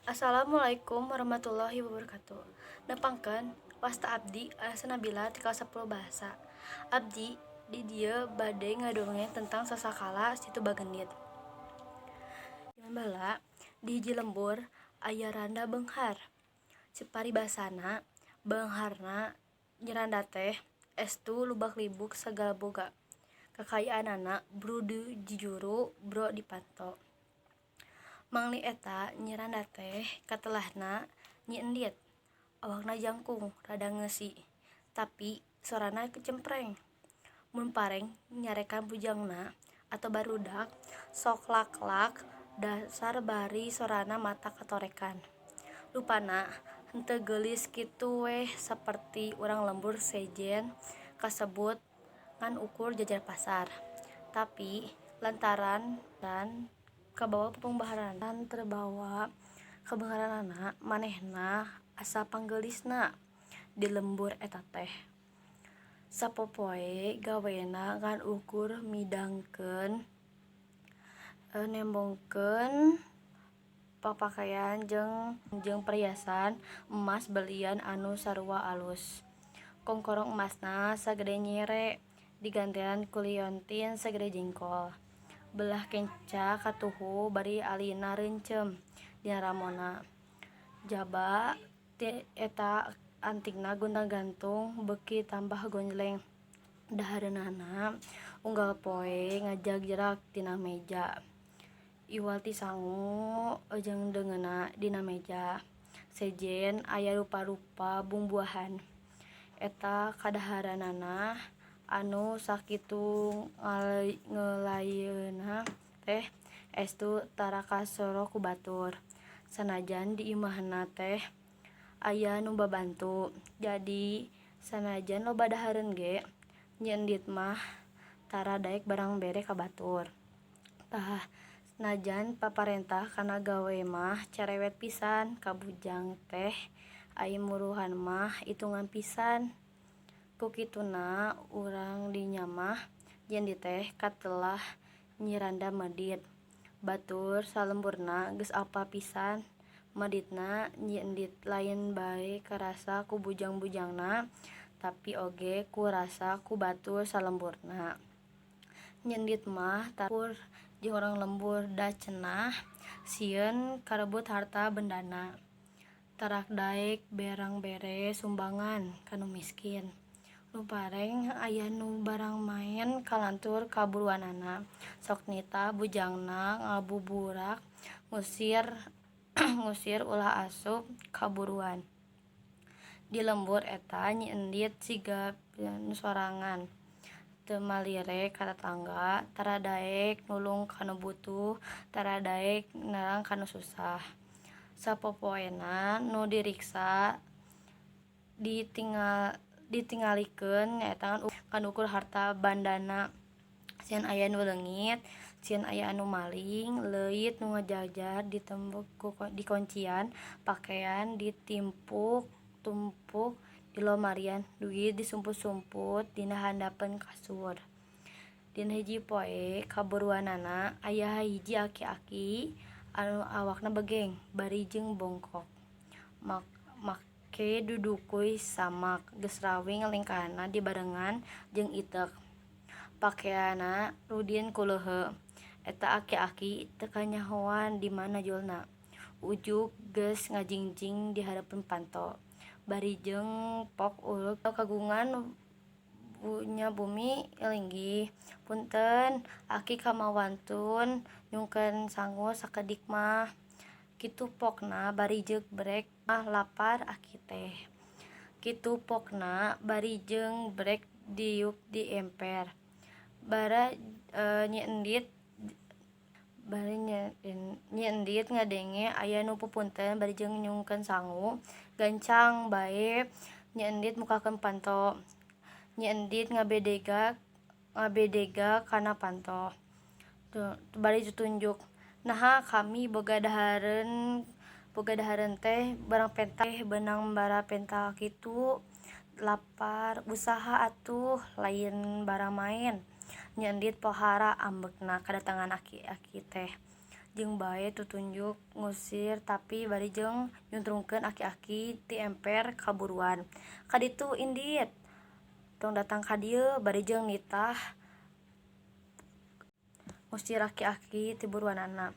Assalamualaikum warahmatullahi wabarakatuh. Nepangkeun wasta abdi asa Nabila ti kelas 10 bahasa. Abdi di dieu bade ngadongeng tentang sasakala situ Bagendit. Zaman baheula di hiji lembur aya randa beunghar. Ciparibasana beungharna nyeranda teh estu lubak-libuk sagala boga. Kakayaanana brudu jijuru bro dipanto. Mangli eta nyeranda teh katelahna Nyi Endit. Awakna jangkung rada ngeusi, tapi sorana kecempreng. Mun pareng nyarekan bujangna atau barudak sok lak-lak dasar bari sorana mata katorekan. Rupana henteu geulis kitu weh saperti urang lembur sejen kasebut ngan ukur jajar pasar. Tapi lantaran kabawa kebeungharanana manehna asa panggeulisna di lembur eta teh. Sapopoe gawena ngan ukur midangkeun nembongkeun papakaian jeung perhiasan emas belian anu sarua alus. Kongkorong emasna sagede nyere digantian ku liontin sagede jengkol. Belah kenca katuhu bari alina reuncem dina ramona. Jaba ti eta antingna gonta-gantung beuki tambah gonjleng. Dahareunana unggal poe ngajag jerak tina meja. Iwal ti sangu jeung deungeunna dina meja. Sejen aya rupa-rupa bumbuahan. Eta kadaharanana anu sakitu ngelayeuna teh estu tara kasoro ku batur. Sanajan di imahna teh aya nu babantu. Jadi sanajan loba dahareun ge Nyi Endit mah tara daek barang bere ka batur. Tah najan paparentah kana gawe mah cerewet pisan ka bujang teh ai muruhan mah itungan pisan. Ku kituna urang dinya mah Nyi Endit teh katelah nyiranda medit. Batur salemburna geus apal pisan meditna Nyi Endit lain bae karasa ku bujang-bujangna tapi oge ku rasa ku batur salemburna. Nyi Endit mah tarpur jeung urang lembur da cenah sieun karebut harta bendana. Tarak daek berang bere sumbangan kanu miskin. Nu pareng aya nu barang maen kalantur kaburuanana. Sok nita bujangna ngabuburak ngusir ulah asup kaburuan. Di lembur eta Nyi Endit sigap nu sorangan. Teu malire ka tatangga, tara daek nulung kanu butuh, tara daek narang kanu susah. Sapopoena nu diriksa ditingalikeun nyaeta ngan ukur harta bandana. Sieun aya nu leungit, sieun aya anu maling, leuit nu ngajajar ditembok di kuncian, pakean ditimpuk-tumpuk di lomarian, duit disumput-sumput dina handapeun kasur. Dina hiji poe kaburuanana aya hiji aki-aki anu awakna begeng bari jeung bongkok. Make dudukuy samak geus rawing lingkahna dibarengan jeung itek. Pakeana rudin ku leuheu. Eta aki-aki teu kanyahoan di mana julna. Ujug geus ngajingjing di hareupeun panto. Bari jeung pok uluk kagungan nya bumi linggih. Punten aki kamawantun nyungkeun sangu sakedik mah. Kitu pokna bari jeug brek mah lapar aki teh. Kitu pokna bari jeung brek diuk di emper. Bara Nyi Endit ngadenge aya nu pupunten bari jeung nyungkeun sangu, gancang bae Nyi Endit mukakeun panto. Nyi Endit ngabedega kana panto. Bari ditunjuk, "Naha kami boga dahareun teh barang pentak beunang bara pentak kitu. Lapar usaha atuh lain bara maen." Nyi Endit pohara ambekna kadatangan aki-aki teh. jeung bae tutunjuk ngusir tapi bari jeung nyuntrungkeun aki-aki ti emper kaburuan. Kaditu Indit tong datang ka dieu bari jeung nitah ngusir aki-aki ti buruanana.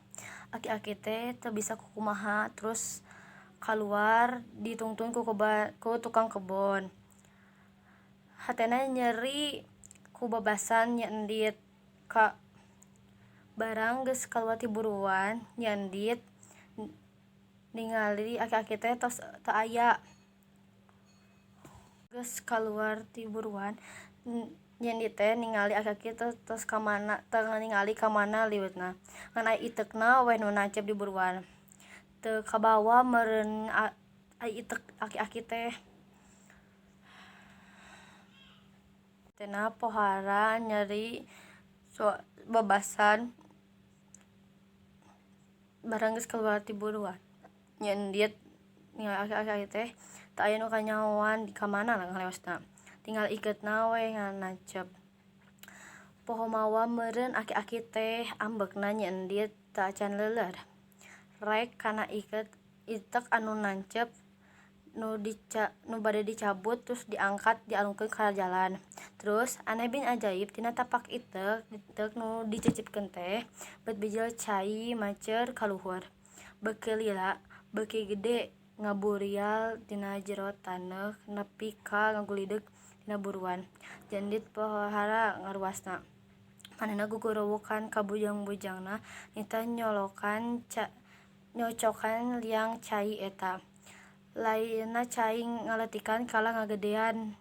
Aki-aki teh teu bisa kukumaha terus kaluar ditungtun ku tukang kebon. Hatena nyeri ku babasan nya Endit ka barang geus kaluar ti buruan nya Endit ningali aki-aki teh tos teu aya. Geus kaluar ti buruan nya Endit teh ningali aki-aki tos ka mana teu ningali ka mana liwatna. Ngan aya iteukna we nu nancep di buruan. Teu kabawa meureun aya iteuk aki-aki teh. Hatena pohara nyeri babasan barang geus kaluar ti buruan nya Endit ningali aki-aki teh teu aya nu kanyahoan di ka mana ngaleosna, tinggal ikeutna we ngan nancep. Poho mawa meureun aki-aki teh ambekna nya Endit teu acan leuler. Rek kana iteuk anu nancep nu bade dicabut terus diangkat dialungkeun ka jalan. Terus aneh bin ajaib tina tapak iteuk nu dicicipkeun teh bet bijil cai macer ka luhur. Beuki lila, beuki gede ngaburial tina jero taneuh nepi ka ngagulideuk tina buruan. Nya Endit pohara ngaruasna. Manehna guguruwukan ka bujang-bujangna nitah nyocokan liang cai eta. Lainna cai ngaletikan kala ngagedean.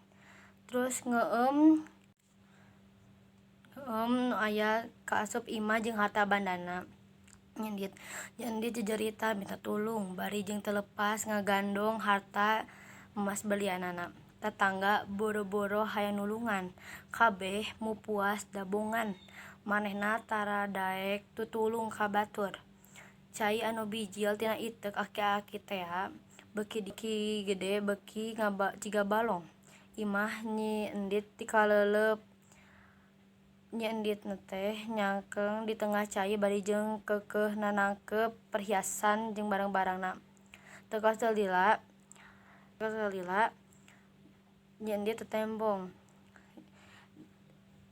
Terus ngeueum nu aya kaasup imah jeung harta bandana. Nya Endit jejerita minta tulung bari jeung teu leupas ngagandong harta emas belianana. Tatangga boro-boro hayang nulungan, kabeh mupuas dabongan. Manehna tara daek tutulung ka batur. Cai anu bijil tina iteuk aki-aki tea beuki gede beuki jiga balong. Imah Nyi Endit ti kaleuleup. Nya Enditna teh nyangkeung di teungah cai bari jeung keukeuh nanangkeup perhiasan jeung barang-barangna. Teu kasil lila Nya Endit tetembong.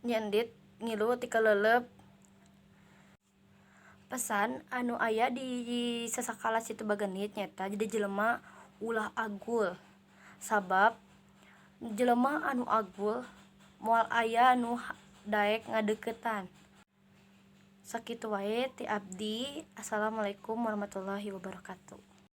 Nya Endit ngilu ti kaleuleup. Pesan anu aya di sasakala Situ Bagenit nyaeta jadi jelema ulah agul. Sabab jelema anu agul moal aya nu daek ngadeuketan. Sakitu wae ti abdi. Assalamualaikum warahmatullahi wabarakatuh.